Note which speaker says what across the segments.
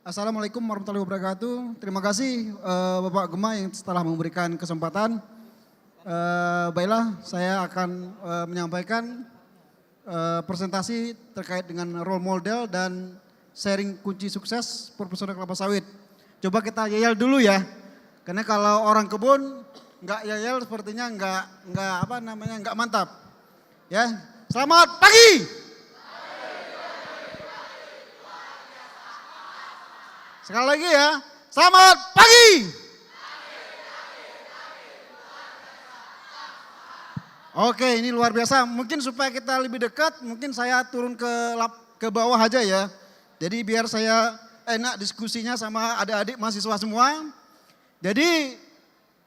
Speaker 1: Assalamualaikum warahmatullahi wabarakatuh. Terima kasih Bapak Gema yang telah memberikan kesempatan. Baiklah, saya akan menyampaikan presentasi terkait dengan role model dan sharing kunci sukses Profesor Kelapa Sawit. Coba kita yel dulu ya, karena kalau orang kebun nggak yel sepertinya nggak mantap. Ya, selamat pagi. Sekali lagi ya, selamat pagi. Oke, ini luar biasa. Mungkin supaya kita lebih dekat, mungkin saya turun ke bawah aja ya. Jadi biar saya enak diskusinya sama adik-adik mahasiswa semua. Jadi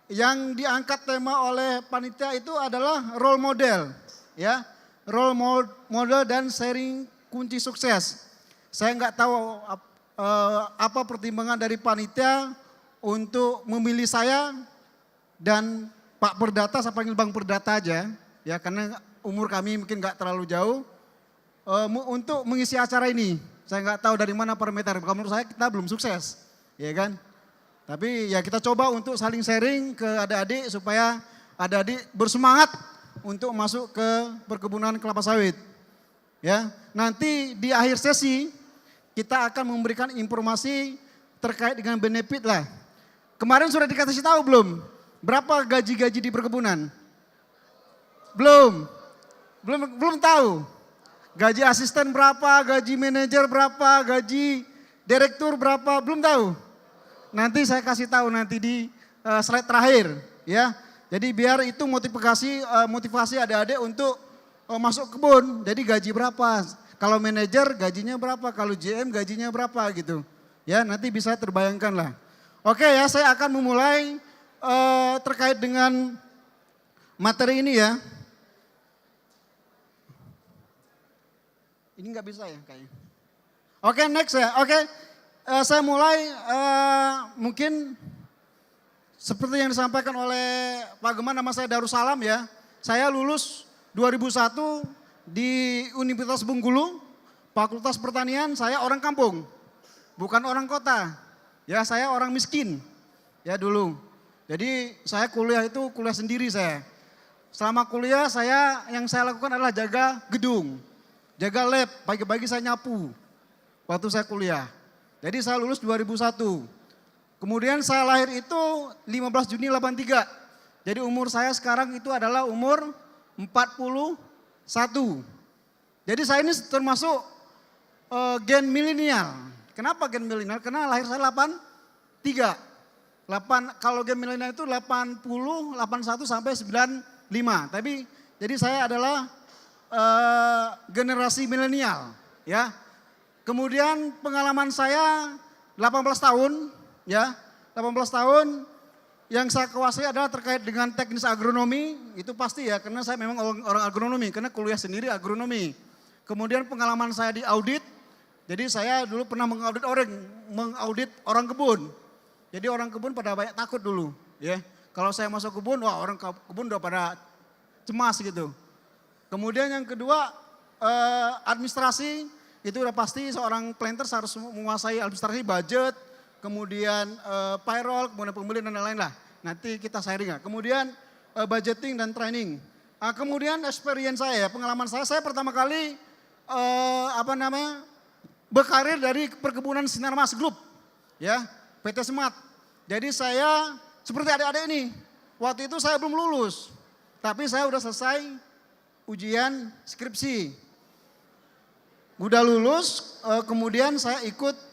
Speaker 1: yang diangkat tema oleh panitia itu adalah role model, ya, role model dan sharing kunci sukses. Saya nggak tahu apa pertimbangan dari panitia untuk memilih saya dan Pak Perdata, saya panggil Bang Perdata aja, ya karena umur kami mungkin nggak terlalu jauh, untuk mengisi acara ini. Saya nggak tahu dari mana parameter, kalau menurut saya kita belum sukses, ya kan. Tapi ya kita coba untuk saling sharing ke adik-adik supaya adik-adik bersemangat untuk masuk ke perkebunan kelapa sawit. Ya, nanti di akhir sesi kita akan memberikan informasi terkait dengan benefit lah. Kemarin sudah dikasih tahu belum? Berapa gaji-gaji di perkebunan? Belum tahu. Gaji asisten berapa, gaji manajer berapa, gaji direktur berapa, belum tahu. Nanti saya kasih tahu nanti di slide terakhir, ya. Jadi biar itu motivasi adik-adik untuk masuk kebun. Jadi gaji berapa? Kalau manajer gajinya berapa, kalau GM gajinya berapa gitu. Ya nanti bisa terbayangkan lah. Oke ya, saya akan memulai terkait dengan materi ini ya. Ini nggak bisa ya kayaknya. Oke, next ya. Oke, saya mulai mungkin seperti yang disampaikan oleh Pak Gema, nama saya Darussalam ya. Saya lulus 2001 di Universitas Bengkulu, Fakultas Pertanian. Saya orang kampung, bukan orang kota. Ya saya orang miskin, ya dulu. Jadi saya kuliah sendiri saya. Selama kuliah yang saya lakukan adalah jaga gedung, jaga lab, pagi-pagi saya nyapu waktu saya kuliah. Jadi saya lulus 2001. Kemudian saya lahir itu 15 Juni 83. Jadi umur saya sekarang itu adalah umur 41. Jadi saya ini termasuk gen milenial. Kenapa gen milenial? Karena lahir saya 83. Kalau gen milenial itu 80, 81 sampai 95. Tapi jadi saya adalah generasi milenial, ya. Kemudian pengalaman saya 18 tahun, ya. 18 tahun. Yang saya kuasai adalah terkait dengan teknis agronomi, itu pasti ya karena saya memang orang agronomi, karena kuliah sendiri agronomi. Kemudian pengalaman saya di audit, jadi saya dulu pernah mengaudit orang kebun. Jadi orang kebun pada banyak takut dulu, ya. Kalau saya masuk kebun, wah orang kebun udah pada cemas gitu. Kemudian yang kedua administrasi, itu udah pasti seorang planters harus menguasai administrasi, budget, kemudian payroll, kemudian pembelian dan lain-lain lah. Nanti kita sharing ya. Kemudian budgeting dan training. Kemudian experience saya, pengalaman saya pertama kali berkarir dari perkebunan Sinarmas Group, ya, PT Smart. Jadi saya seperti adik-adik ini, waktu itu saya belum lulus, tapi saya udah selesai ujian skripsi. Udah lulus, kemudian saya ikut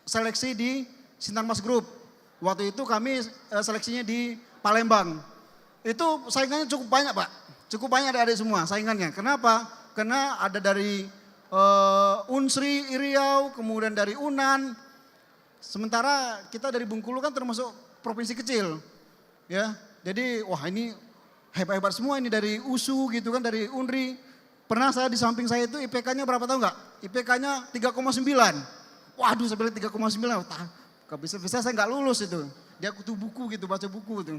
Speaker 1: seleksi di Sinarmas Group. Waktu itu kami seleksinya di Palembang. Itu saingannya cukup banyak Pak. Cukup banyak adik-adik semua saingannya. Kenapa? Karena ada dari Unsri, Riau, kemudian dari Unan. Sementara kita dari Bengkulu kan termasuk provinsi kecil. Ya, jadi wah ini hebat-hebat semua ini dari USU gitu kan, dari UNRI. Pernah saya di samping saya itu IPK-nya berapa tahu nggak? IPK-nya 3,9. Waduh saya bilang 3,9, bisa saya nggak lulus itu. Dia kutu buku gitu, baca buku gitu.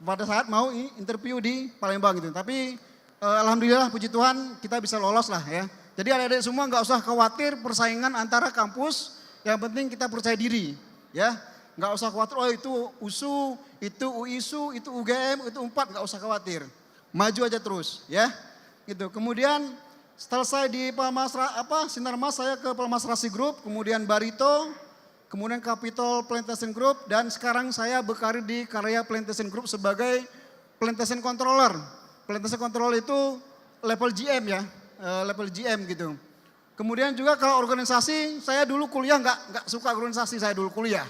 Speaker 1: Pada saat mau interview di Palembang gitu. Tapi alhamdulillah puji Tuhan kita bisa lolos lah ya. Jadi adik-adik semua nggak usah khawatir persaingan antara kampus Yang penting kita percaya diri, ya. Nggak usah khawatir, oh itu USU, itu UISU, itu UGM, itu UNPAD, nggak usah khawatir. Maju aja terus, ya. Gitu. Kemudian selesai di Sinarmas, saya ke Palmasrasi Group, kemudian Barito, kemudian Capital Plantation Group, dan sekarang saya berkarir di Karya Plantation Group sebagai Plantation Controller. Plantation Controller itu level GM ya, level GM gitu. Kemudian juga kalau organisasi, saya dulu kuliah nggak suka organisasi, saya dulu kuliah.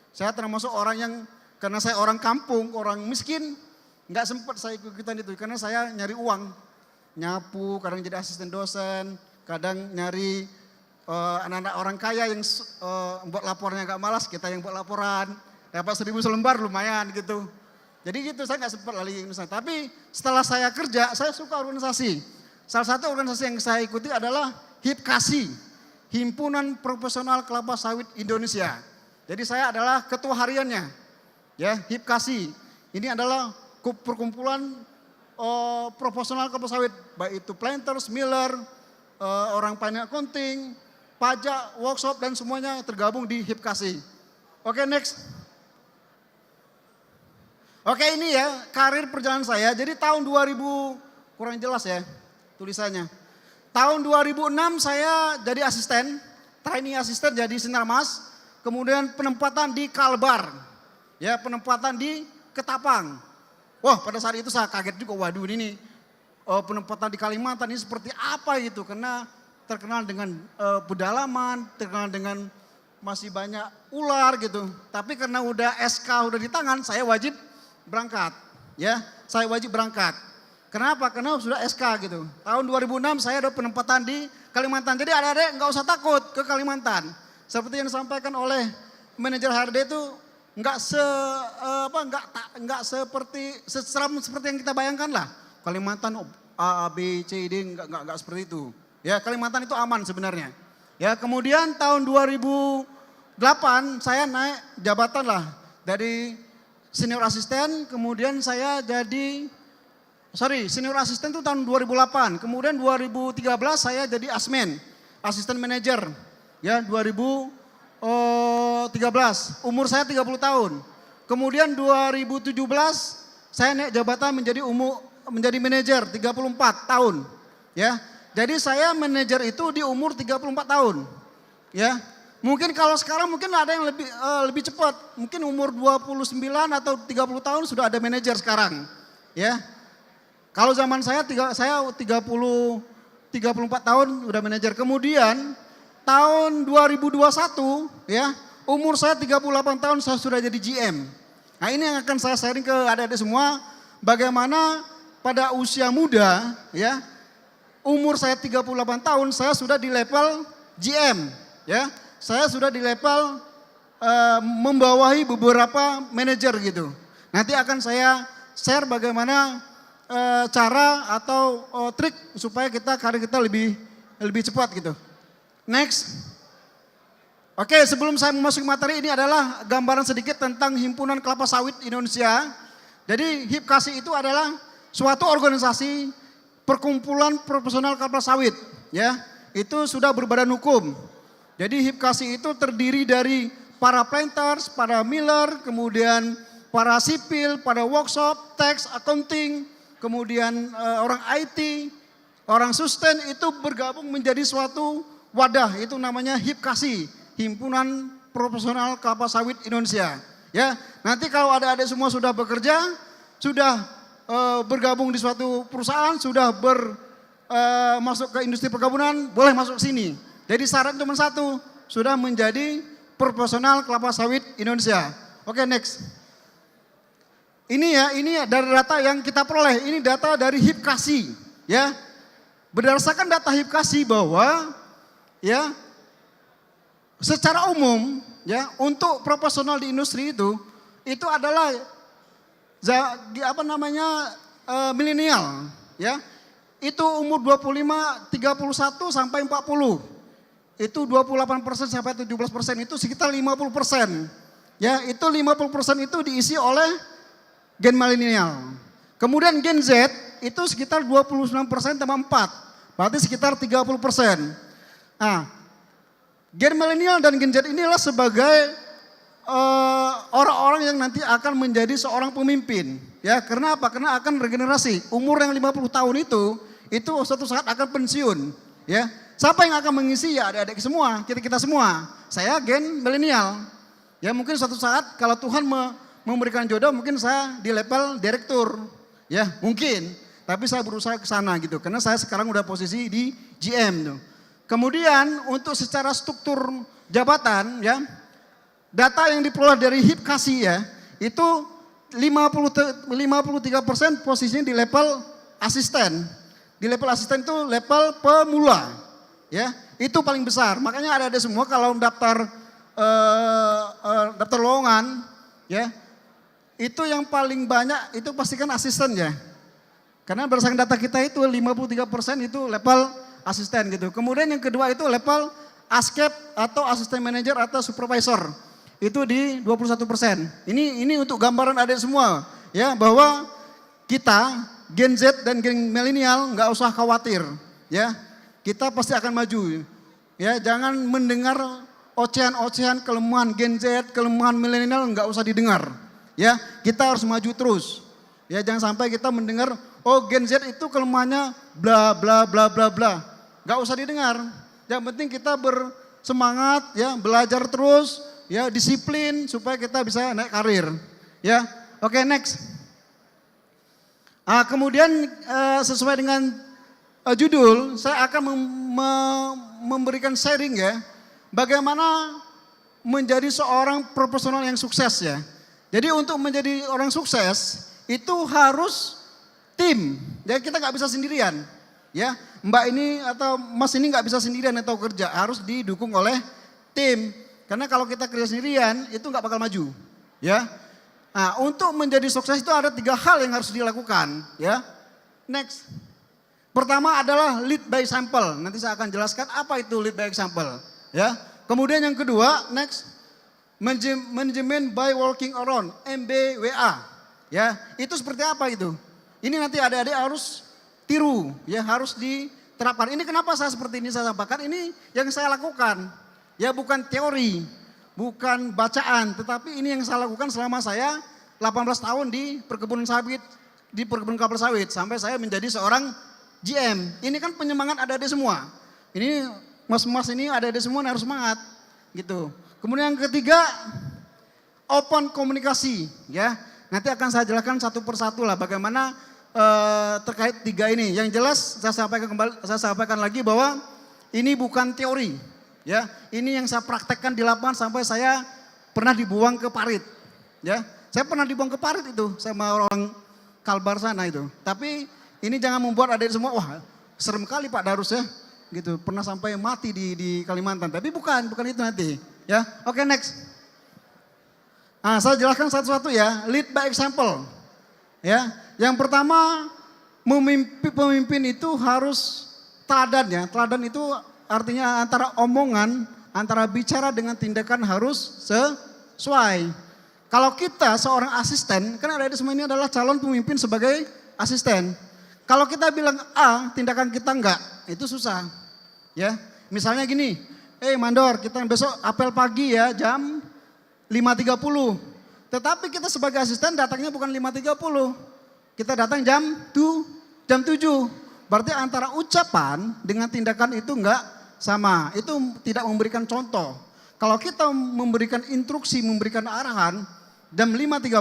Speaker 1: Saya termasuk orang yang, karena saya orang kampung, orang miskin, nggak sempat saya ikutan itu, karena saya nyari uang. Nyapu, kadang jadi asisten dosen, kadang nyari anak-anak orang kaya yang buat laporannya agak malas, kita yang buat laporan, dapat 1.000 selembar lumayan gitu. Jadi gitu, saya nggak sempat lagi misalnya. Tapi setelah saya kerja, saya suka organisasi. Salah satu organisasi yang saya ikuti adalah HIPKASI, Himpunan Profesional Kelapa Sawit Indonesia. Jadi saya adalah ketua hariannya, ya HIPKASI. Ini adalah perkumpulan profesional kelapa sawit, baik itu planters, miller, orang finance accounting, pajak, workshop, dan semuanya tergabung di HIPKASI. Oke, next. Oke, ini ya karir perjalanan saya. Jadi tahun 2000, kurang jelas ya tulisannya. Tahun 2006 saya jadi asisten, trainee asisten jadi Sinarmas. Kemudian penempatan di Kalbar, ya penempatan di Ketapang. Wah pada saat itu saya kaget juga, waduh ini penempatan di Kalimantan ini seperti apa gitu. Karena terkenal dengan pedalaman, terkenal dengan masih banyak ular gitu. Tapi karena udah SK udah di tangan, saya wajib berangkat. Ya, saya wajib berangkat. Kenapa? Karena sudah SK gitu. Tahun 2006 saya ada penempatan di Kalimantan. Jadi adik-adik nggak usah takut ke Kalimantan. Seperti yang disampaikan oleh manajer HRD itu nggak seseram seperti yang kita bayangkan lah. Kalimantan A, B, C, D nggak seperti itu. Ya Kalimantan itu aman sebenarnya. Ya kemudian tahun 2008 saya naik jabatan lah dari senior asisten, kemudian saya jadi senior asisten itu tahun 2008. Kemudian 2013 saya jadi asmen, asisten manajer. Ya 2013, umur saya 30 tahun. Kemudian 2017 saya naik jabatan menjadi manajer 34 tahun. Ya, jadi saya manajer itu di umur 34 tahun. Ya, mungkin kalau sekarang mungkin ada yang lebih cepat. Mungkin umur 29 atau 30 tahun sudah ada manajer sekarang. Ya, kalau zaman saya 34 tahun udah manajer. Kemudian tahun 2021 ya, umur saya 38 tahun saya sudah jadi GM. Nah ini yang akan saya sharing ke adik-adik semua, bagaimana pada usia muda ya, umur saya 38 tahun saya sudah di level GM ya. Saya sudah di level membawahi beberapa manajer gitu. Nanti akan saya share bagaimana cara atau trik supaya karir kita lebih cepat gitu. Next. Oke, sebelum saya memasuki materi, ini adalah gambaran sedikit tentang Himpunan Kelapa Sawit Indonesia. Jadi HIPKASI itu adalah suatu organisasi perkumpulan profesional kelapa sawit, ya. Itu sudah berbadan hukum. Jadi HIPKASI itu terdiri dari para planters, para miller, kemudian para sipil, para workshop, tax, accounting, kemudian orang IT, orang sustain itu bergabung menjadi suatu wadah, itu namanya HIPKASI, Himpunan Profesional Kelapa Sawit Indonesia. Ya, nanti kalau adik-adik semua sudah bekerja, sudah bergabung di suatu perusahaan, sudah masuk ke industri perkebunan, boleh masuk sini. Jadi syarat cuma satu, sudah menjadi profesional kelapa sawit Indonesia. Oke, next. Ini dari data yang kita peroleh, ini data dari HIPKASI, ya. Berdasarkan data HIPKASI bahwa ya secara umum ya untuk profesional di industri itu adalah milenial ya. Itu umur 25, 31 sampai 40. Itu 28% sampai 17%, itu sekitar 50%. Ya, itu 50% itu diisi oleh gen milenial. Kemudian gen Z itu sekitar 29% tambah 4. Berarti sekitar 30%. Nah, Gen milenial dan Gen Z inilah sebagai orang-orang yang nanti akan menjadi seorang pemimpin. Ya, karena apa? Karena akan regenerasi. Umur yang 50 tahun itu suatu saat akan pensiun. Ya, siapa yang akan mengisi? Ya adik-adik semua, kita semua. Saya gen milenial. Ya mungkin suatu saat kalau Tuhan memberikan jodoh, mungkin saya di level direktur. Ya mungkin, tapi saya berusaha ke sana gitu. Karena saya sekarang udah posisi di GM tuh. Kemudian untuk secara struktur jabatan ya, data yang diperoleh dari HIPKASI ya, itu 53% posisinya di level asisten. Di level asisten itu level pemula. Ya, itu paling besar. Makanya ada semua kalau daftar daftar lowongan ya, itu yang paling banyak itu pastikan asisten ya. Karena berdasarkan data kita itu 53% itu level asisten gitu. Kemudian yang kedua itu level ASCAP atau asisten manager atau supervisor. Itu di 21%. Ini untuk gambaran adik semua ya, bahwa kita Gen Z dan Gen milenial nggak usah khawatir ya. Kita pasti akan maju. Ya, jangan mendengar ocehan-ocehan kelemahan Gen Z, kelemahan milenial nggak usah didengar. Ya, kita harus maju terus. Ya, jangan sampai kita mendengar oh Gen Z itu kelemahannya bla bla bla bla bla. Nggak usah didengar. Yang penting kita bersemangat ya, belajar terus, ya disiplin supaya kita bisa naik karir. Ya, oke next. Kemudian sesuai dengan judul, saya akan memberikan sharing ya, bagaimana menjadi seorang profesional yang sukses ya. Jadi untuk menjadi orang sukses itu harus tim. Ya kita nggak bisa sendirian. Ya, Mbak ini atau Mas ini nggak bisa sendirian atau kerja, harus didukung oleh tim. Karena kalau kita kerja sendirian itu nggak bakal maju. Ya. Nah, untuk menjadi sukses itu ada 3 hal yang harus dilakukan. Ya. Next. Pertama adalah lead by example. Nanti saya akan jelaskan apa itu lead by example. Ya. Kemudian yang kedua, next, manajemen by walking around, MBWA. Ya, itu seperti apa itu? Ini nanti adik-adik harus tiru, ya harus diterapkan. Ini kenapa saya seperti ini saya sampaikan? Ini yang saya lakukan. Ya bukan teori, bukan bacaan, tetapi ini yang saya lakukan selama saya 18 tahun di perkebunan sawit, di perkebunan kelapa sawit sampai saya menjadi seorang GM. Ini kan penyemangat adik-adik semua. Ini mas-mas ini adik-adik semua harus semangat gitu. Kemudian yang ketiga, open komunikasi ya. Nanti akan saya jelaskan satu persatu lah bagaimana terkait 3 ini. Yang jelas saya sampaikan lagi bahwa ini bukan teori. Ya, ini yang saya praktekkan di lapangan sampai saya pernah dibuang ke parit. Ya, saya pernah dibuang ke parit itu sama orang Kalbar sana itu. Tapi ini jangan membuat adik semua, wah serem kali Pak Darus ya. Gitu, pernah sampai mati di Kalimantan. Tapi bukan itu nanti. Ya, oke next. Nah, saya jelaskan satu-satu ya, lead by example. Ya, yang pertama pemimpin itu harus teladan ya. Teladan itu artinya antara omongan, antara bicara dengan tindakan harus sesuai. Kalau kita seorang asisten, kan ada semua ini adalah calon pemimpin sebagai asisten. Kalau kita bilang A, tindakan kita enggak, itu susah. Ya, misalnya gini, Mandor, kita besok apel pagi ya jam 5.30. Tetapi kita sebagai asisten datangnya bukan 5.30. Kita datang jam 7. Berarti antara ucapan dengan tindakan itu enggak sama, itu tidak memberikan contoh. Kalau kita memberikan instruksi, memberikan arahan, jam 5.30,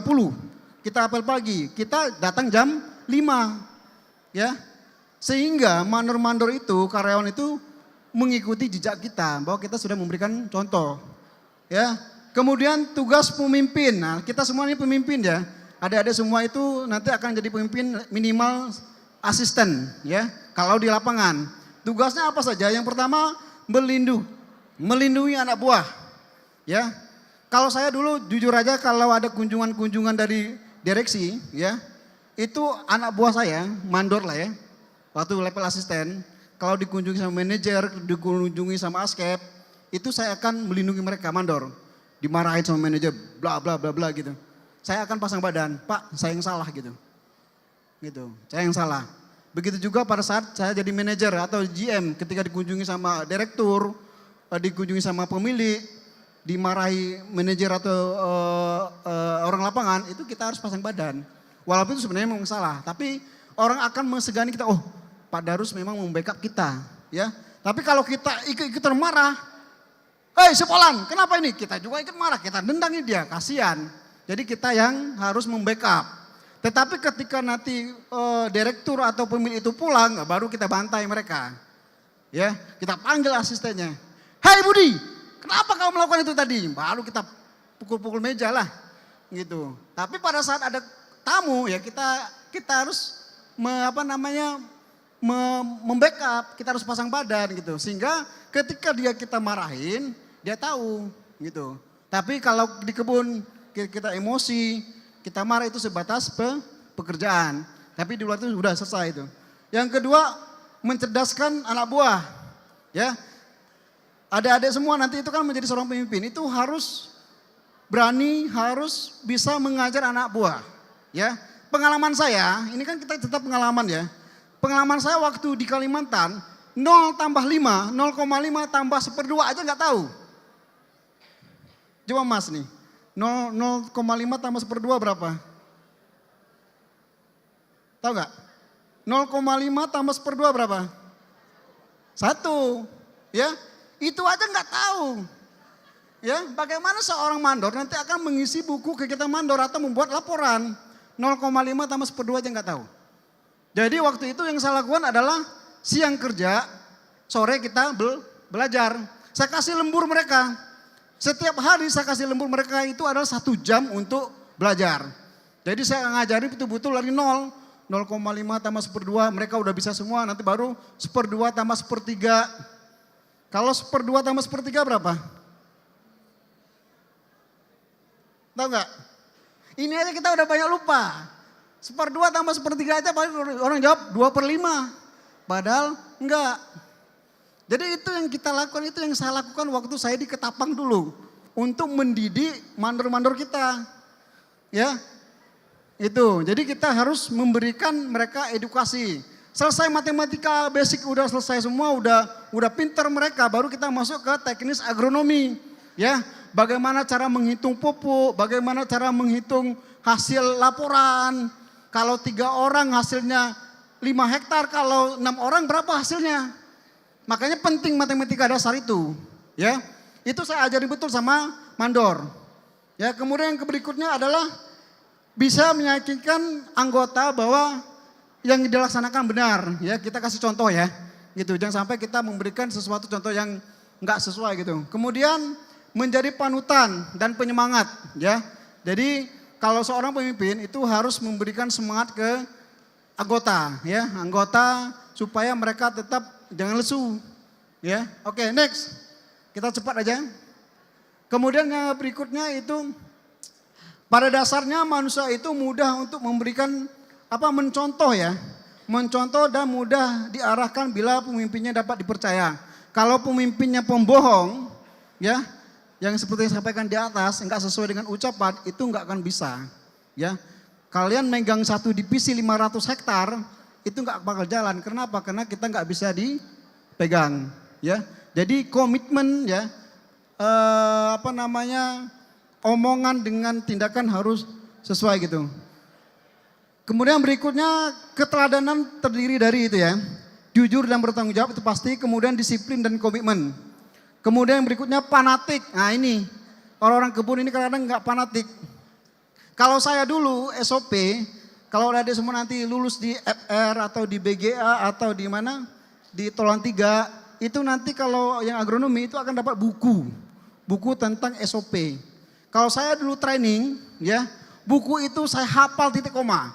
Speaker 1: kita apel pagi, kita datang jam 5. Ya, sehingga mandor-mandor itu, karyawan itu mengikuti jejak kita, bahwa kita sudah memberikan contoh. Ya, kemudian tugas pemimpin, nah kita semua ini pemimpin ya. Adik-adik semua itu nanti akan jadi pemimpin minimal asisten ya, kalau di lapangan. Tugasnya apa saja? Yang pertama melindungi anak buah. Ya. Kalau saya dulu jujur aja kalau ada kunjungan-kunjungan dari direksi ya, itu anak buah saya, mandor lah ya. Waktu level asisten, kalau dikunjungi sama manajer, dikunjungi sama ASCAP, itu saya akan melindungi mereka mandor. Dimarahin sama manajer, bla bla bla bla gitu. Saya akan pasang badan, Pak, saya yang salah gitu. Gitu, saya yang salah. Begitu juga pada saat saya jadi manajer atau GM ketika dikunjungi sama direktur, dikunjungi sama pemilik, dimarahi manajer atau orang lapangan, itu kita harus pasang badan. Walaupun itu sebenarnya memang salah, tapi orang akan mensegani kita, oh Pak Darus memang membackup kita. Ya. Tapi kalau kita ikut-ikutan marah, hei Sepolan, kenapa ini? Kita juga ikut marah, kita dendangin dia, kasihan. Jadi kita yang harus membackup. Tetapi ketika nanti direktur atau pemilik itu pulang, baru kita bantai mereka. Ya, kita panggil asistennya. Hei Budi, kenapa kau melakukan itu tadi? Baru kita pukul-pukul meja lah, gitu. Tapi pada saat ada tamu, ya kita harus membackup, kita harus pasang badan gitu. Sehingga ketika kita marahin, dia tahu gitu. Tapi kalau di kebun kita emosi, kita marah itu sebatas pekerjaan. Tapi di luar itu sudah selesai itu. Yang kedua, mencerdaskan anak buah. Ya. Adik-adik semua nanti itu kan menjadi seorang pemimpin, itu harus berani, harus bisa mengajar anak buah. Ya. Pengalaman saya, ini kan kita tetap pengalaman ya. Pengalaman saya waktu di Kalimantan, 0 tambah 5, 0,5 tambah 1/2 aja nggak tahu. Coba Mas nih, 0,5 tambah 1/2 berapa? Tahu nggak? 0,5 tambah 1/2 berapa? 1, ya. Itu aja nggak tahu. Ya, bagaimana seorang mandor nanti akan mengisi buku kegiatan mandor atau membuat laporan. 0,5 tambah 1/2 aja nggak tahu. Jadi waktu itu yang saya lakukan adalah siang kerja, sore kita belajar. Saya kasih lembur mereka. Setiap hari saya kasih lembur mereka itu adalah 1 jam untuk belajar. Jadi saya ngajari betul-betul dari 0,5 tambah 1/2 mereka udah bisa semua. Nanti baru 1/2 tambah 1/3. Kalau 1/2 tambah 1/3 berapa? Tahu nggak? Ini aja kita udah banyak lupa. 1/2 tambah 1/3 aja orang jawab 2/5. Padahal enggak. Jadi itu yang kita lakukan, itu yang saya lakukan waktu saya di Ketapang dulu. Untuk mendidik mandor-mandor kita. Ya, itu. Jadi kita harus memberikan mereka edukasi. Selesai matematika basic udah selesai semua, udah pinter mereka, baru kita masuk ke teknis agronomi. Ya, bagaimana cara menghitung pupuk, bagaimana cara menghitung hasil laporan. Kalau 3 orang hasilnya 5 hektar, kalau 6 orang berapa hasilnya? Makanya penting matematika dasar itu. Ya, itu saya ajari betul sama mandor. Ya, kemudian yang berikutnya adalah bisa meyakinkan anggota bahwa yang dilaksanakan benar. Ya, kita kasih contoh ya. Gitu, jangan sampai kita memberikan sesuatu contoh yang enggak sesuai gitu. Kemudian menjadi panutan dan penyemangat. Ya, jadi kalau seorang pemimpin itu harus memberikan semangat ke anggota, ya, anggota supaya mereka tetap jangan lesu, ya. Oke, next, kita cepat aja. Kemudian yang berikutnya itu, pada dasarnya manusia itu mudah untuk memberikan mencontoh ya, mencontoh dan mudah diarahkan bila pemimpinnya dapat dipercaya. Kalau pemimpinnya pembohong, ya. Yang seperti yang sampaikan di atas, enggak sesuai dengan ucapan, itu enggak akan bisa. Ya, kalian megang satu divisi 500 hektar, itu enggak bakal jalan. Kenapa? Karena kita enggak bisa dipegang. Ya, jadi komitmen ya, omongan dengan tindakan harus sesuai gitu. Kemudian berikutnya keteladanan terdiri dari itu ya, jujur dan bertanggung jawab itu pasti. Kemudian disiplin dan komitmen. Kemudian yang berikutnya fanatik. Nah ini, orang-orang kebun ini kadang-kadang enggak fanatik. Kalau saya dulu SOP, kalau ada semua nanti lulus di FR atau di BGA atau di mana, di Tolan 3, itu nanti kalau yang agronomi itu akan dapat buku tentang SOP. Kalau saya dulu training, ya, buku itu saya hafal titik koma.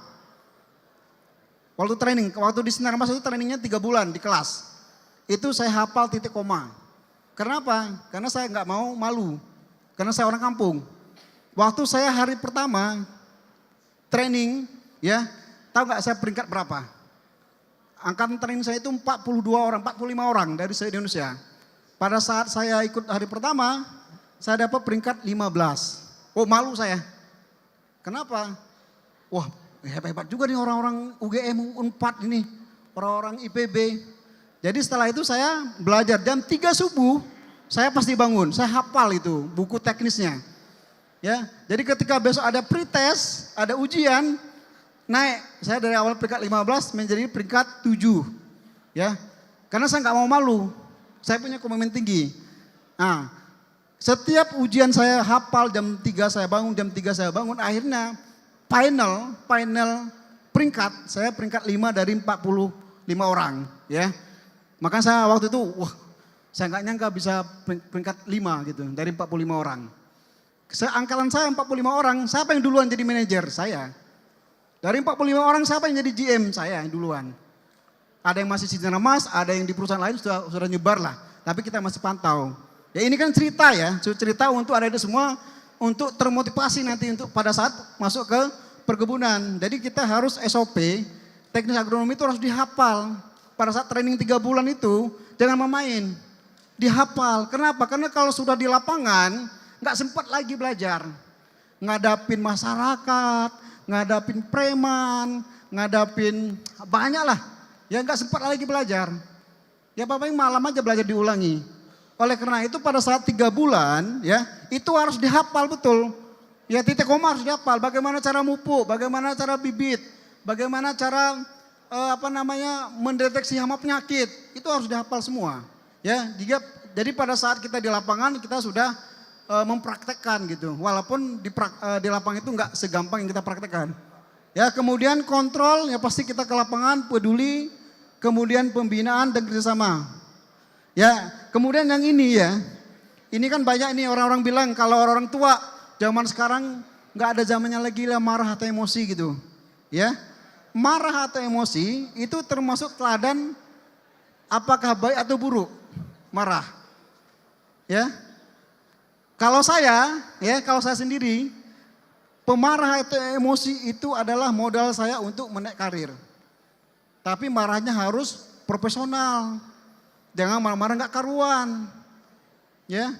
Speaker 1: Waktu training, waktu di Sinar Mas itu trainingnya 3 bulan di kelas. Itu saya hafal titik koma. Kenapa? Karena saya nggak mau malu. Karena saya orang kampung. Waktu saya hari pertama training, ya, tahu nggak saya peringkat berapa? Angkatan training saya itu 42 orang, 45 orang dari se-Indonesia. Pada saat saya ikut hari pertama, saya dapat peringkat 15. Oh malu saya. Kenapa? Wah hebat-hebat juga nih orang-orang UGM, UNPAD ini, orang-orang IPB. Jadi setelah itu saya belajar jam 3 subuh, saya pasti bangun, saya hafal itu buku teknisnya. Ya, jadi ketika besok ada pretest, ada ujian, naik. Saya dari awal peringkat 15 menjadi peringkat 7. Ya, karena saya nggak mau malu. Saya punya komitmen tinggi. Nah, setiap ujian saya hafal jam 3 saya bangun, jam 3 saya bangun. Akhirnya final peringkat saya peringkat 5 dari 45 orang. Ya, maka saya waktu itu, saya nggak nyangka bisa peringkat 5 gitu dari 45 orang. Angkatan saya 45 orang, siapa yang duluan jadi manajer? Saya. Dari 45 orang siapa yang jadi GM? Saya yang duluan. Ada yang masih Cindana Mas, ada yang di perusahaan lain sudah nyebar lah. Tapi kita masih pantau. Ya ini kan cerita ya, cerita untuk ada semua untuk termotivasi nanti untuk pada saat masuk ke perkebunan. Jadi kita harus SOP, teknis agronomi itu harus dihafal. Pada saat training 3 bulan itu jangan main. Dihafal. Kenapa? Karena kalau sudah di lapangan nggak sempat lagi belajar. Ngadapin masyarakat, ngadapin preman, ngadapin banyak lah. Ya nggak sempat lagi belajar. Ya paling malam aja belajar diulangi. Oleh karena itu pada saat 3 bulan ya itu harus dihafal betul. Ya titik koma harus dihafal. Bagaimana cara mupuk, bagaimana cara bibit, bagaimana cara mendeteksi hama penyakit. Itu harus dihafal semua. Ya, jadi pada saat kita di lapangan kita sudah mempraktekkan gitu. Walaupun di lapangan itu nggak segampang yang kita praktekkan. Ya, kemudian kontrol ya pasti kita ke lapangan peduli, kemudian pembinaan dan kerjasama. Ya, kemudian yang ini ya, ini kan banyak ini orang-orang bilang kalau orang tua zaman sekarang nggak ada zamannya lagi lah marah atau emosi gitu. Ya, marah atau emosi itu termasuk teladan apakah baik atau buruk marah. Ya, kalau saya sendiri pemarah atau emosi itu adalah modal saya untuk menaik karir. Tapi marahnya harus profesional. Jangan marah-marah nggak karuan. Ya.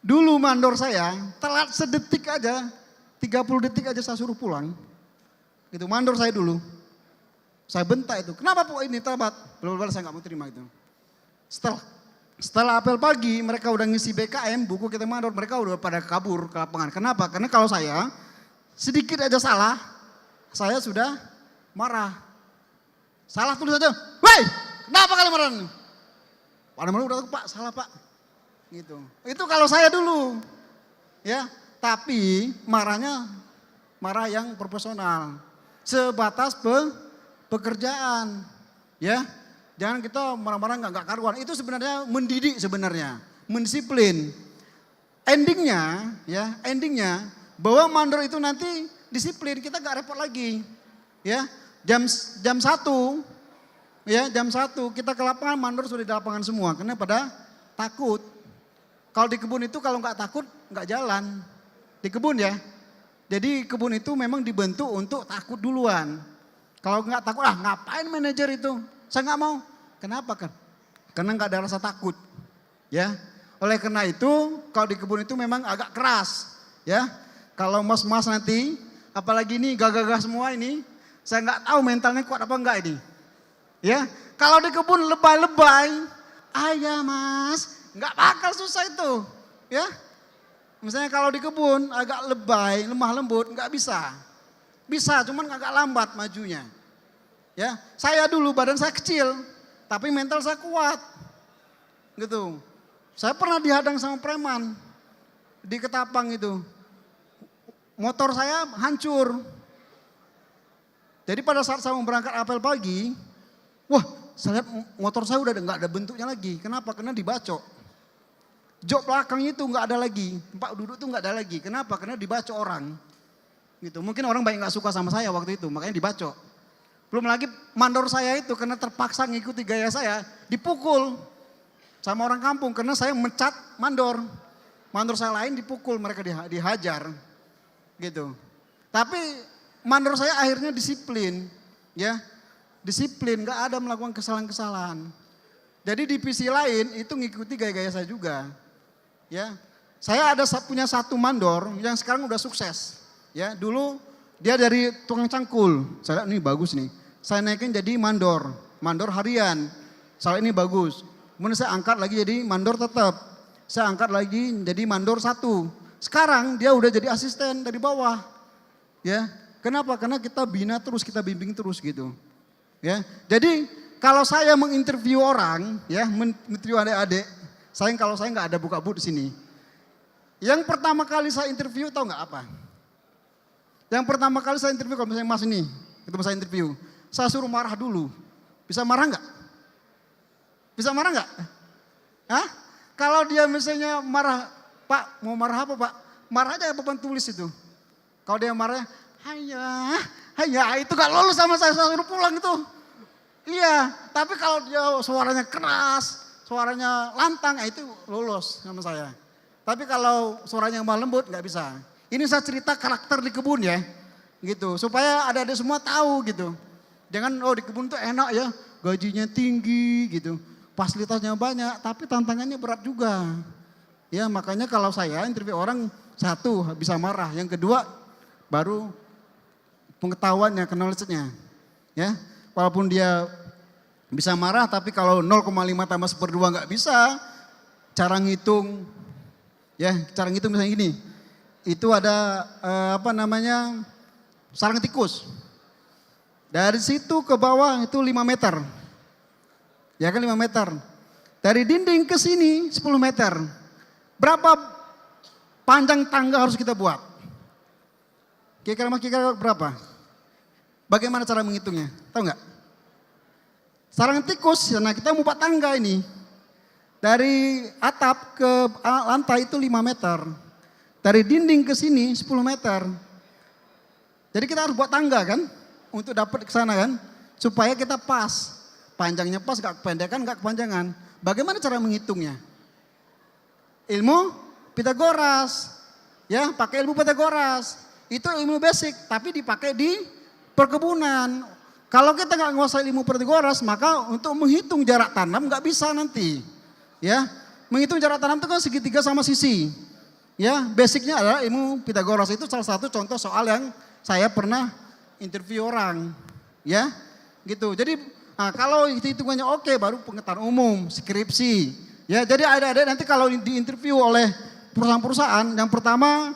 Speaker 1: Dulu mandor saya telat sedetik aja, 30 detik aja saya suruh pulang. Itu mandor saya dulu. Saya bentak itu. Kenapa Pak ini terlambat? Belum saya nggak mau terima itu. Setelah apel pagi mereka udah ngisi BKM, buku kita mandor, mereka udah pada kabur ke lapangan. Kenapa? Karena kalau saya sedikit aja salah, saya sudah marah. Salah tulis aja, woi kenapa kalian marah? Pada malu udah Pak, salah Pak. Gitu. Itu kalau saya dulu. Ya, tapi marah yang profesional. Sebatas pekerjaan. Ya. Jangan kita marah-marah nggak karuan. Itu sebenarnya mendidik sebenarnya, mendisiplin. Endingnya bahwa mandor itu nanti disiplin, kita nggak repot lagi. Ya, jam 1 ya jam 1 kita ke lapangan, mandor sudah di lapangan semua karena pada takut. Kalau di kebun itu kalau nggak takut nggak jalan. Di kebun ya. Jadi kebun itu memang dibentuk untuk takut duluan. Kalau nggak takut, ngapain manajer itu? Saya nggak mau. Kenapa kan? Karena nggak ada rasa takut. Ya. Oleh karena itu, kalau di kebun itu memang agak keras. Ya. Kalau mas-mas nanti, apalagi ini gagah-gagah semua ini, saya nggak tahu mentalnya kuat apa enggak ini. Ya, kalau di kebun lebay-lebay, ayah mas, nggak bakal susah itu. Ya. Misalnya kalau di kebun agak lebay, lemah lembut, nggak bisa. Bisa, cuman agak lambat majunya. Ya, saya dulu badan saya kecil, tapi mental saya kuat. Gitu. Saya pernah dihadang sama preman di Ketapang itu. Motor saya hancur. Jadi pada saat saya mau berangkat apel pagi, saya lihat motor saya udah nggak ada bentuknya lagi. Kenapa? Karena dibacok. Jok belakang itu nggak ada lagi, tempat duduk tuh nggak ada lagi. Kenapa? Karena dibacok orang. Gitu. Mungkin orang banyak nggak suka sama saya waktu itu, makanya dibacok. Belum lagi mandor saya itu karena terpaksa ngikuti gaya saya, dipukul sama orang kampung karena saya mencat mandor. Mandor saya lain dipukul, mereka dihajar. Gitu. Tapi mandor saya akhirnya disiplin, ya. Disiplin, nggak ada melakukan kesalahan-kesalahan. Jadi divisi lain itu ngikuti gaya-gaya saya juga. Ya, saya punya satu mandor yang sekarang udah sukses. Ya, dulu dia dari tukang cangkul. Saya lihat ini bagus nih. Saya naikin jadi mandor harian. Saya ini bagus. Kemudian saya angkat lagi jadi mandor tetap. saya angkat lagi jadi mandor 1. Sekarang dia udah jadi asisten dari bawah. Ya, kenapa? Karena kita bina terus, kita bimbing terus gitu. Ya, jadi kalau saya menginterview orang, ya, menginterview adik-adik, kalau saya nggak ada buka but di sini. Yang pertama kali saya interview tahu nggak apa? Yang pertama kali saya interview kalau misalnya Mas ini, ketemu saya interview, saya suruh marah dulu. Bisa marah nggak? Bisa marah nggak? Hah? Kalau dia misalnya marah, Pak mau marah apa Pak? Marah aja papan tulis itu. Kalau dia marah, hanya itu gak lolos sama saya suruh pulang itu. Iya, tapi kalau dia suaranya keras, suaranya lantang, itu lolos sama saya. Tapi kalau suaranya malah lembut nggak bisa. Ini saya cerita karakter di kebun ya, gitu. Supaya adik-adik semua tahu gitu. Jangan di kebun tuh enak ya, gajinya tinggi gitu, fasilitasnya banyak, tapi tantangannya berat juga. Ya makanya kalau saya interview orang, 1 bisa marah, yang kedua baru pengetahuannya, knowledge-nya. Ya, walaupun dia bisa marah, tapi kalau 0,5 tambah 1/2 nggak bisa, cara ngitung, ya cara ngitung misalnya gini, itu ada sarang tikus. Dari situ ke bawah itu 5 meter, ya kan 5 meter. Dari dinding ke sini 10 meter. Berapa panjang tangga harus kita buat? Kira-kira berapa? Bagaimana cara menghitungnya? Tahu nggak? Sarang tikus, nah kita mau buat tangga ini. Dari atap ke lantai itu 5 meter. Dari dinding ke sini 10 meter. Jadi kita harus buat tangga kan? Untuk dapat ke sana kan? Supaya kita pas. Panjangnya pas, gak kependekan, gak kepanjangan. Bagaimana cara menghitungnya? Ilmu Pitagoras. Ya, pakai ilmu Pitagoras. Itu ilmu basic, tapi dipakai di perkebunan. Kalau kita nggak menguasai ilmu Pitagoras, maka untuk menghitung jarak tanam nggak bisa nanti. Ya, menghitung jarak tanam itu kan segitiga sama sisi. Ya, basicnya adalah ilmu Pitagoras. Itu salah satu contoh soal yang saya pernah interview orang. Ya, gitu. Jadi kalau hitungannya oke, baru pengetahuan umum, skripsi. Ya, jadi ada nanti kalau diinterview oleh perusahaan-perusahaan, yang pertama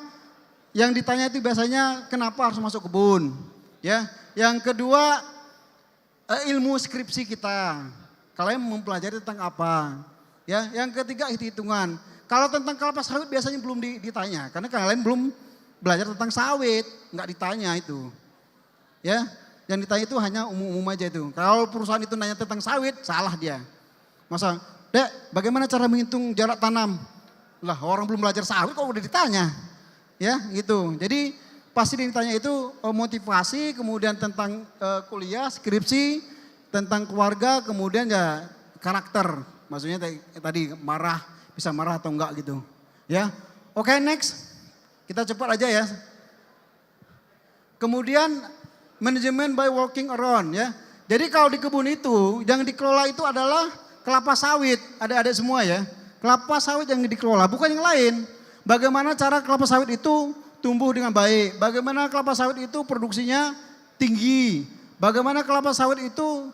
Speaker 1: yang ditanya itu biasanya kenapa harus masuk kebun, ya. Yang kedua ilmu skripsi kita, kalian mempelajari tentang apa, ya. Yang ketiga hitung-hitungan. Kalau tentang kelapa sawit biasanya belum ditanya, karena kalian belum belajar tentang sawit, nggak ditanya itu, ya. Yang ditanya itu hanya umum-umum aja itu. Kalau perusahaan itu nanya tentang sawit, salah dia. Masa, Dek, bagaimana cara menghitung jarak tanam? Lah orang belum belajar sawit kok udah ditanya. Ya gitu, jadi pasti ditanya itu motivasi, kemudian tentang kuliah, skripsi, tentang keluarga, kemudian ya karakter. Maksudnya tadi marah, bisa marah atau enggak gitu. Ya, oke, next, kita cepat aja ya. Kemudian manajemen by walking around ya. Jadi kalau di kebun itu yang dikelola itu adalah kelapa sawit, adik-adik semua ya. Kelapa sawit yang dikelola, bukan yang lain. Bagaimana cara kelapa sawit itu tumbuh dengan baik. Bagaimana kelapa sawit itu produksinya tinggi. Bagaimana kelapa sawit itu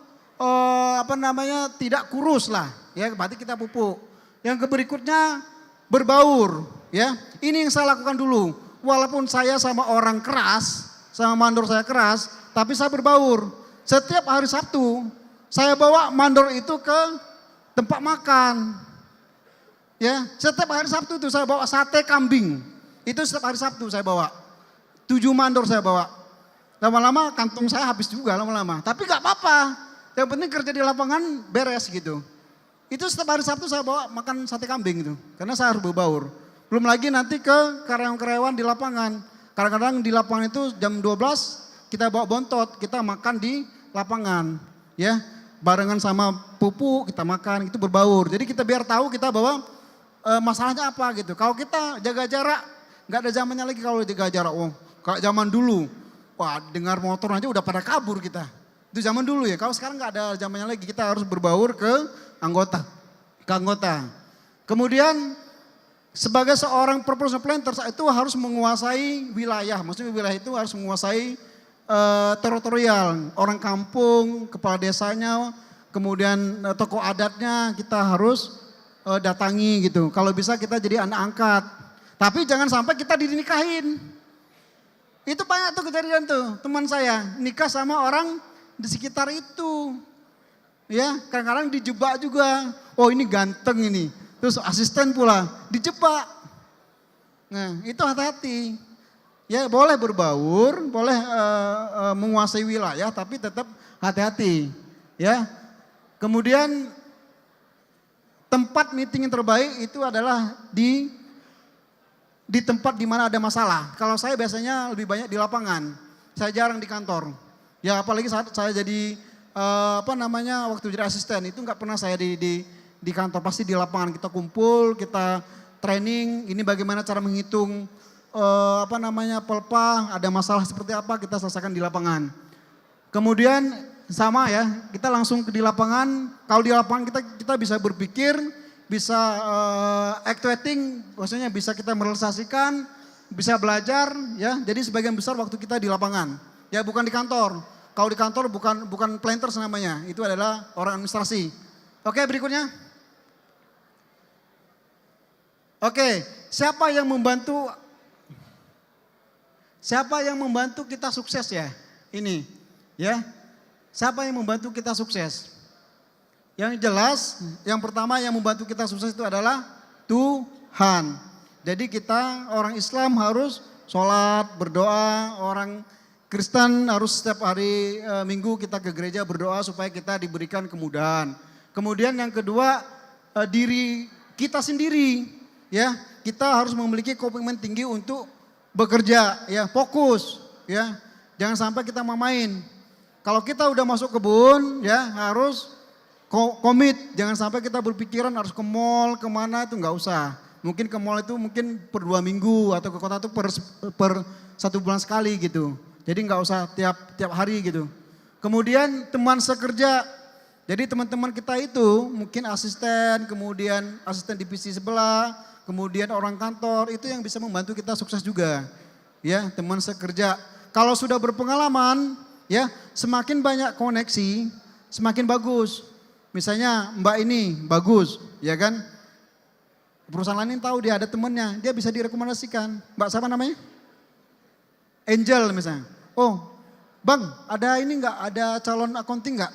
Speaker 1: tidak kurus lah. Ya, berarti kita pupuk. Yang berikutnya berbaur. Ya, ini yang saya lakukan dulu. Walaupun saya sama orang keras, sama mandor saya keras, tapi saya berbaur. Setiap hari Sabtu saya bawa mandor itu ke tempat makan. Ya, setiap hari Sabtu itu saya bawa sate kambing. Itu setiap hari Sabtu saya bawa. 7 mandor saya bawa. Lama-lama kantong saya habis juga lama-lama. Tapi gak apa-apa. Yang penting kerja di lapangan beres gitu. Itu setiap hari Sabtu saya bawa makan sate kambing itu. Karena saya harus berbaur. Belum lagi nanti ke karyawan-karyawan di lapangan. Kadang-kadang di lapangan itu jam 12 kita bawa bontot. Kita makan di lapangan. Ya, barengan sama pupuk kita makan. Itu berbaur. Jadi kita biar tahu kita bahwa masalahnya apa gitu. Kalau kita jaga jarak, nggak ada zamannya lagi kalau jaga jarak. Kayak zaman dulu, wah dengar motor aja udah pada kabur kita. Itu zaman dulu ya. Kalau sekarang nggak ada zamannya lagi, kita harus berbaur ke anggota. Kemudian sebagai seorang proposal planter itu harus menguasai wilayah. Maksudnya wilayah itu harus menguasai teritorial. Orang kampung, kepala desanya, kemudian tokoh adatnya kita harus datangi gitu. Kalau bisa kita jadi anak angkat. Tapi jangan sampai kita dinikahin. Itu banyak tuh kejadian tuh, teman saya nikah sama orang di sekitar itu. Ya, kadang-kadang dijebak juga. Oh ini ganteng ini. Terus asisten pula, dijebak. Nah itu hati-hati. Ya boleh berbaur, boleh menguasai wilayah, tapi tetap hati-hati. Ya. Kemudian tempat meeting yang terbaik itu adalah di tempat di mana ada masalah. Kalau saya biasanya lebih banyak di lapangan. Saya jarang di kantor. Ya apalagi saat saya jadi waktu jadi asisten itu nggak pernah saya di kantor, pasti di lapangan kita kumpul, kita training. Ini bagaimana cara menghitung pelpa, ada masalah seperti apa kita selesaikan di lapangan. Kemudian sama ya, kita langsung di lapangan. Kalau di lapangan kita bisa berpikir, bisa actuating, maksudnya bisa kita merealisasikan, bisa belajar ya. Jadi sebagian besar waktu kita di lapangan. Ya bukan di kantor. Kalau di kantor bukan planters namanya, itu adalah orang administrasi. Oke, berikutnya. Oke, siapa yang membantu kita sukses ya? Ini ya. Siapa yang membantu kita sukses? Yang jelas, yang pertama yang membantu kita sukses itu adalah Tuhan. Jadi kita orang Islam harus sholat, berdoa, orang Kristen harus setiap hari Minggu kita ke gereja berdoa supaya kita diberikan kemudahan. Kemudian yang kedua, diri kita sendiri, ya kita harus memiliki komitmen tinggi untuk bekerja, ya fokus, ya jangan sampai kita main. Kalau kita udah masuk kebun, ya harus komit, jangan sampai kita berpikiran harus ke mall, kemana itu nggak usah. Mungkin ke mall itu mungkin per 2 minggu atau ke kota itu per 1 bulan sekali gitu. Jadi nggak usah tiap hari gitu. Kemudian teman sekerja, jadi teman-teman kita itu mungkin asisten, kemudian asisten divisi sebelah, kemudian orang kantor, itu yang bisa membantu kita sukses juga. Ya teman sekerja, kalau sudah berpengalaman, ya semakin banyak koneksi, semakin bagus. Misalnya Mbak ini bagus, ya kan? Perusahaan lain tahu dia ada temannya, dia bisa direkomendasikan. Mbak siapa namanya? Angel misalnya. Oh, Bang, ada ini enggak? Ada calon accounting enggak?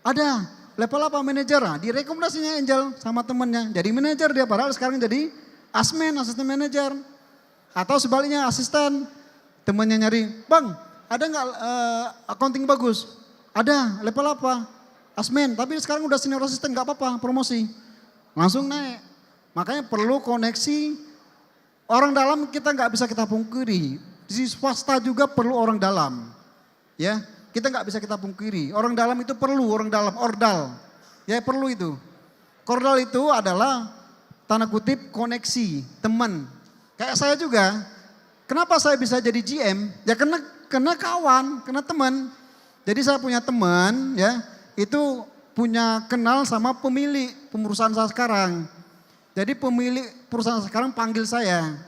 Speaker 1: Ada. Level apa manajer? Direkomendasinya Angel sama temannya. Jadi manajer dia, padahal sekarang jadi asisten manajer. Atau sebaliknya asisten, temannya nyari, Bang, ada enggak accounting bagus? Ada. Level apa? Asmen, tapi sekarang udah senior asisten nggak apa-apa, promosi. Langsung naik. Makanya perlu koneksi. Orang dalam kita nggak bisa kita pungkiri. Di swasta juga perlu orang dalam. Ya, kita nggak bisa kita pungkiri. Orang dalam itu perlu, orang dalam, ordal. Ya perlu itu. Kordal itu adalah tanda kutip koneksi, teman. Kayak saya juga. Kenapa saya bisa jadi GM? Ya karena kawan, karena teman. Jadi saya punya teman, ya. Itu punya kenal sama pemilik perusahaan saya sekarang. Jadi pemilik perusahaan sekarang panggil saya,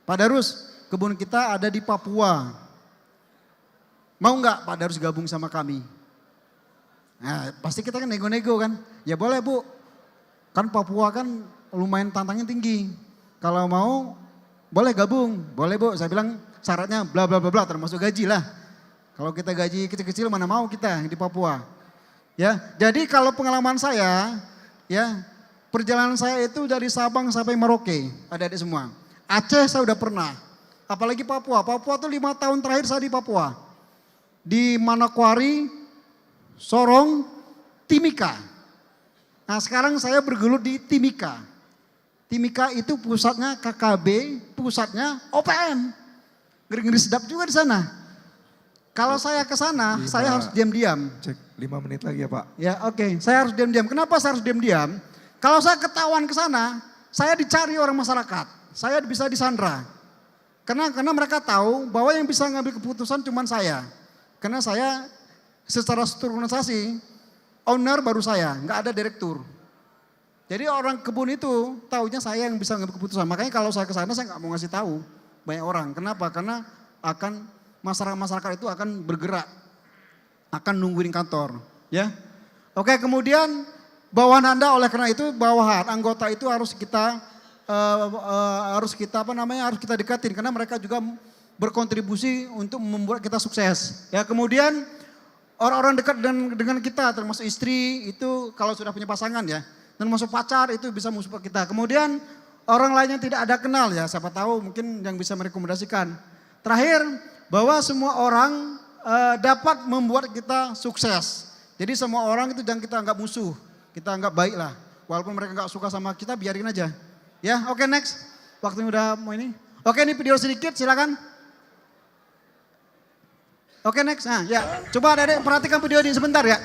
Speaker 1: Pak Darus, kebun kita ada di Papua. Mau nggak Pak Darus gabung sama kami? Nah pasti kita kan nego-nego kan. Ya boleh Bu, kan Papua kan lumayan tantangannya tinggi. Kalau mau boleh gabung, boleh Bu. Saya bilang syaratnya bla bla bla bla termasuk gaji lah. Kalau kita gaji kecil-kecil mana mau kita di Papua. Ya, jadi kalau pengalaman saya, ya perjalanan saya itu dari Sabang sampai Merauke, adik-adik semua. Aceh saya udah pernah, apalagi Papua. Papua tuh 5 tahun terakhir saya di Papua. Di Manokwari, Sorong, Timika. Nah sekarang saya bergelut di Timika. Timika itu pusatnya KKB, pusatnya OPM. Ngeri-ngeri sedap juga di sana. Kalau saya ke sana, saya harus diam-diam.
Speaker 2: Cek 5 menit lagi ya Pak.
Speaker 1: Ya oke, saya harus diam-diam. Kenapa saya harus diam-diam? Kalau saya ketahuan ke sana, saya dicari orang masyarakat. Saya bisa disandra. Karena mereka tahu bahwa yang bisa ngambil keputusan cuma saya. Karena saya secara struktur organisasi, owner baru saya, nggak ada direktur. Jadi orang kebun itu tahunya saya yang bisa ngambil keputusan. Makanya kalau saya ke sana saya nggak mau ngasih tahu banyak orang. Kenapa? Karena akan masyarakat itu akan bergerak, akan nungguin kantor, ya. Oke, kemudian bawahan Anda. Oleh karena itu bawahan anggota itu harus kita harus kita dekatin karena mereka juga berkontribusi untuk membuat kita sukses. Ya, kemudian orang-orang dekat dengan kita termasuk istri itu kalau sudah punya pasangan ya, dan masuk pacar itu bisa mensupport kita. Kemudian orang lain yang tidak ada kenal ya, siapa tahu mungkin yang bisa merekomendasikan. Terakhir, bahwa semua orang dapat membuat kita sukses. Jadi semua orang itu jangan kita anggap musuh, kita anggap baik lah. Walaupun mereka nggak suka sama kita, biarin aja. Ya, oke, next. Waktunya udah mau ini. Oke, ini video sedikit, silakan. Oke, next. Nah, ya, coba Adik perhatikan video ini sebentar ya.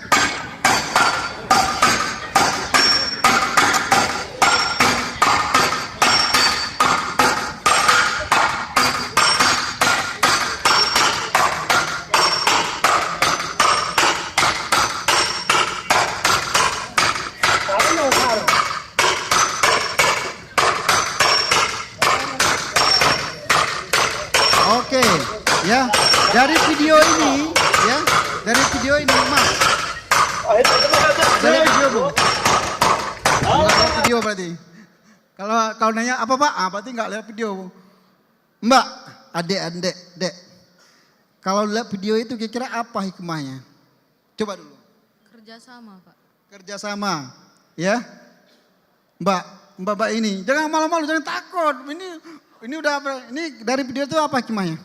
Speaker 1: Oke, ya. Dari video ini, ya. Dari video ini, Mas. Dari video, Bu. Nggak lihat video berarti. Kalau nanya apa Pak? Berarti nggak lihat video, Bu. Mbak, adik, dek. Kalau lihat video itu kira-kira apa hikmahnya? Coba dulu.
Speaker 2: Kerjasama, Pak.
Speaker 1: Kerjasama, ya. Mbak ini, jangan malu-malu, jangan takut. Ini udah apa? Ini dari video itu apa hikmahnya?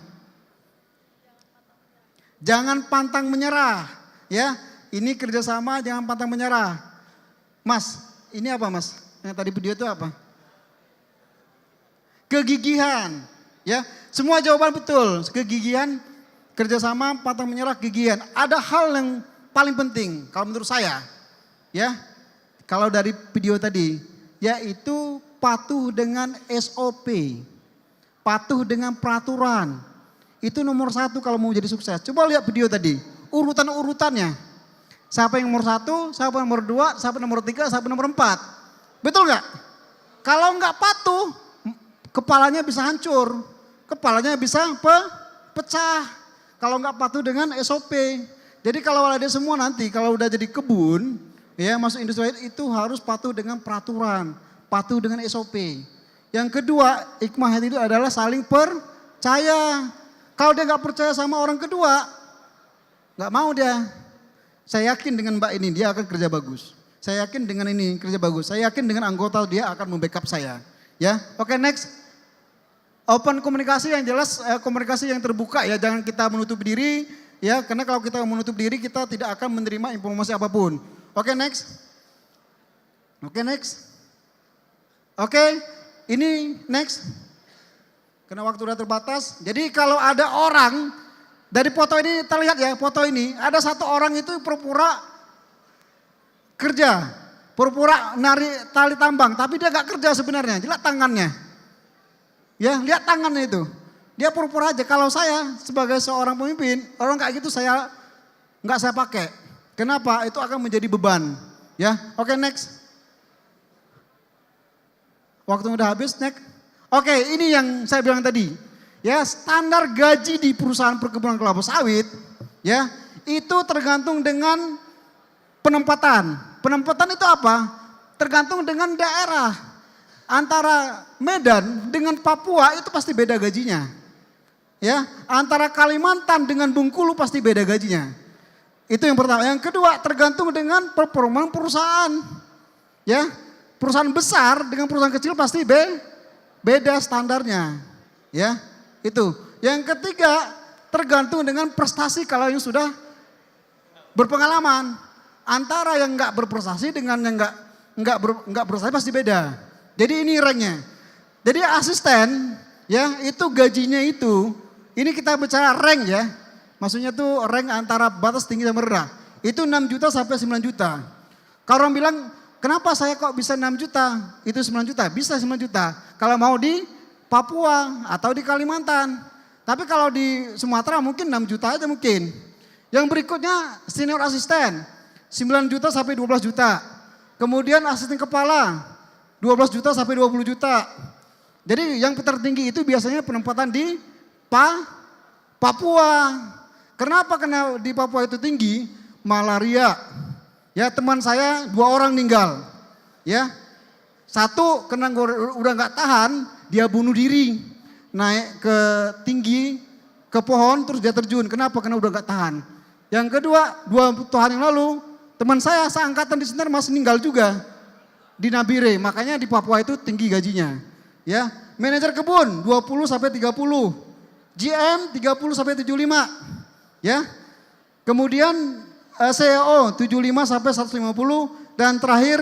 Speaker 1: Jangan pantang menyerah, ya. Ini kerjasama, jangan pantang menyerah. Mas, ini apa Mas? Yang tadi video itu apa? Kegigihan, ya. Semua jawaban betul. Kegigihan, kerjasama, pantang menyerah, kegigihan. Ada hal yang paling penting kalau menurut saya, ya. Kalau dari video tadi, yaitu patuh dengan SOP, patuh dengan peraturan. Itu nomor satu kalau mau jadi sukses. Coba lihat video tadi, urutan-urutannya. Siapa yang nomor satu, siapa yang nomor dua, siapa nomor tiga, siapa nomor empat. Betul nggak? Kalau nggak patuh, kepalanya bisa hancur, kepalanya bisa pecah. Kalau nggak patuh dengan SOP. Jadi kalau ada semua nanti, kalau udah jadi kebun, ya masuk industri itu harus patuh dengan peraturan, patuh dengan SOP. Yang kedua, hikmah itu adalah saling percaya. Kalau dia nggak percaya sama orang kedua, nggak mau dia. Saya yakin dengan Mbak ini dia akan kerja bagus. Saya yakin dengan ini kerja bagus. Saya yakin dengan anggota dia akan membackup saya. Ya, oke, next. Open komunikasi yang jelas, komunikasi yang terbuka ya. Jangan kita menutup diri ya. Karena kalau kita menutup diri kita tidak akan menerima informasi apapun. Oke, next. Oke, next. Oke, ini next. Karena waktu sudah terbatas. Jadi kalau ada orang, dari foto ini terlihat ya, foto ini. Ada satu orang itu pura-pura kerja. Pura-pura nari tali tambang. Tapi dia gak kerja sebenarnya. Lihat tangannya. Ya, lihat tangannya itu. Dia pura-pura aja. Kalau saya sebagai seorang pemimpin, orang kayak gitu nggak saya pakai. Kenapa? Itu akan menjadi beban. Ya, oke, next. Waktu udah habis, next. Oke, ini yang saya bilang tadi. Ya, standar gaji di perusahaan perkebunan kelapa sawit ya, itu tergantung dengan penempatan. Penempatan itu apa? Tergantung dengan daerah. Antara Medan dengan Papua itu pasti beda gajinya. Ya, antara Kalimantan dengan Bengkulu pasti beda gajinya. Itu yang pertama. Yang kedua, tergantung dengan performa perusahaan. Ya, perusahaan besar dengan perusahaan kecil pasti beda standarnya, ya itu. Yang ketiga tergantung dengan prestasi kalau yang sudah berpengalaman. Antara yang nggak berprestasi dengan yang nggak berprestasi pasti beda. Jadi ini ranknya. Jadi asisten, ya itu gajinya itu. Ini kita bicara rank ya. Maksudnya tuh rank antara batas tinggi sama rendah. Itu 6 juta sampai 9 juta. Kalau orang bilang, kenapa saya kok bisa 6 juta? Itu 9 juta, bisa 9 juta. Kalau mau di Papua atau di Kalimantan. Tapi kalau di Sumatera mungkin 6 juta aja mungkin. Yang berikutnya senior asisten, 9 juta sampai 12 juta. Kemudian asisten kepala, 12 juta sampai 20 juta. Jadi yang tertinggi itu biasanya penempatan di Papua. Kenapa? Karena di Papua itu tinggi malaria. Ya teman saya 2 orang meninggal. Ya, 1 kena udah nggak tahan, dia bunuh diri, naik ke tinggi, ke pohon, terus dia terjun. Kenapa? Karena udah nggak tahan. Yang kedua, 2 tahun yang lalu, teman saya seangkatan di Senar masih meninggal juga di Nabire. Makanya di Papua itu tinggi gajinya. Ya, manajer kebun 20 sampai 30, GM 30 sampai 75. Ya, kemudian CEO 75 sampai 150 dan terakhir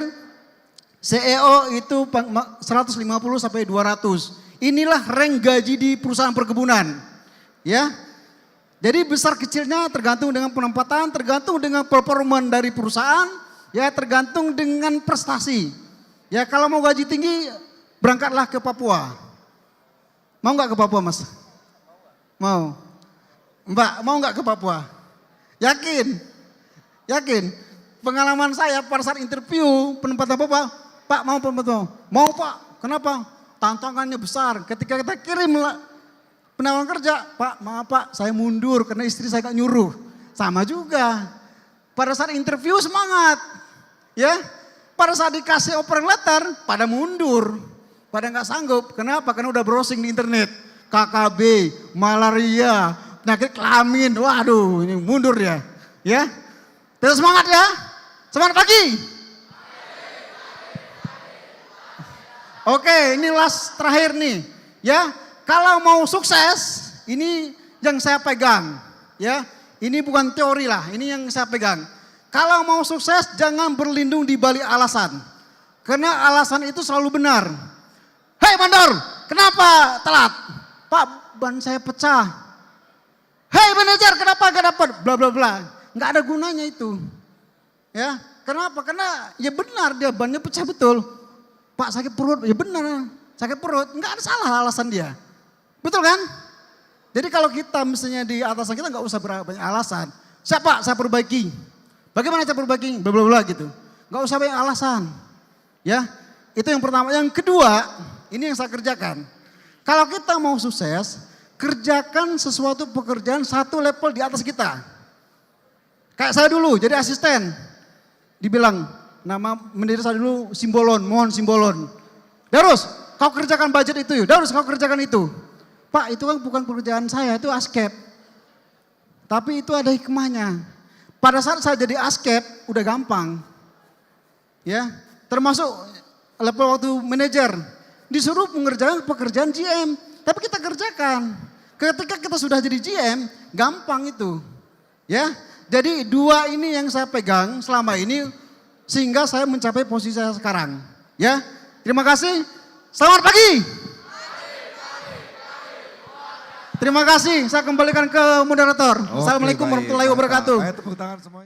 Speaker 1: CEO itu 150 sampai 200. Inilah rank gaji di perusahaan perkebunan. Ya. Jadi besar kecilnya tergantung dengan penempatan, tergantung dengan performa dari perusahaan, ya tergantung dengan prestasi. Ya kalau mau gaji tinggi berangkatlah ke Papua. Mau nggak ke Papua, Mas? Mau. Mbak, mau nggak ke Papua? Yakin? Yakin? Pengalaman saya pada saat interview penempatan Bapak, Pak mau penempatan? Mau Pak, kenapa? Tantangannya besar. Ketika kita kirim penawaran kerja, Pak maaf Pak saya mundur karena istri saya gak nyuruh. Sama juga. Pada saat interview semangat. Ya, pada saat dikasih offering letter pada mundur. Pada gak sanggup. Kenapa? Karena udah browsing di internet. KKB, malaria, penyakit kelamin. Waduh ini mundur ya. Ya. Terus semangat ya. Semangat lagi. Oke, ini last terakhir nih. Ya, kalau mau sukses, ini yang saya pegang. Ya, ini bukan teori lah, ini yang saya pegang. Kalau mau sukses, jangan berlindung di balik alasan. Karena alasan itu selalu benar. Hei mandor, kenapa telat? Pak, ban saya pecah. Hei manajer, kenapa gak dapat? Bla bla bla. Nggak ada gunanya itu. Ya, kenapa? Karena ya benar dia bannya pecah betul. Pak sakit perut, ya benar sakit perut. Nggak ada salah alasan dia. Betul kan? Jadi kalau kita misalnya di atasan kita nggak usah banyak alasan. Siapa? Saya perbaiki. Bagaimana saya perbaiki? Bla bla bla gitu. Nggak usah banyak alasan. Ya, itu yang pertama. Yang kedua, ini yang saya kerjakan. Kalau kita mau sukses, kerjakan sesuatu pekerjaan 1 level di atas kita. Kayak saya dulu jadi asisten, dibilang nama mendiri saya dulu Simbolon, mohon Simbolon. Darus, kau kerjakan budget itu, Darus kau kerjakan itu. Pak itu kan bukan pekerjaan saya, itu askep. Tapi itu ada hikmahnya. Pada saat saya jadi askep udah gampang. Ya, termasuk level waktu manajer. Disuruh mengerjakan pekerjaan GM, tapi kita kerjakan. Ketika kita sudah jadi GM, gampang itu. Ya. Jadi 2 ini yang saya pegang selama ini sehingga saya mencapai posisi saya sekarang. Ya, terima kasih. Selamat pagi. Terima kasih. Saya kembalikan ke moderator. Assalamualaikum warahmatullahi wabarakatuh.
Speaker 2: Tepuk tangan semuanya.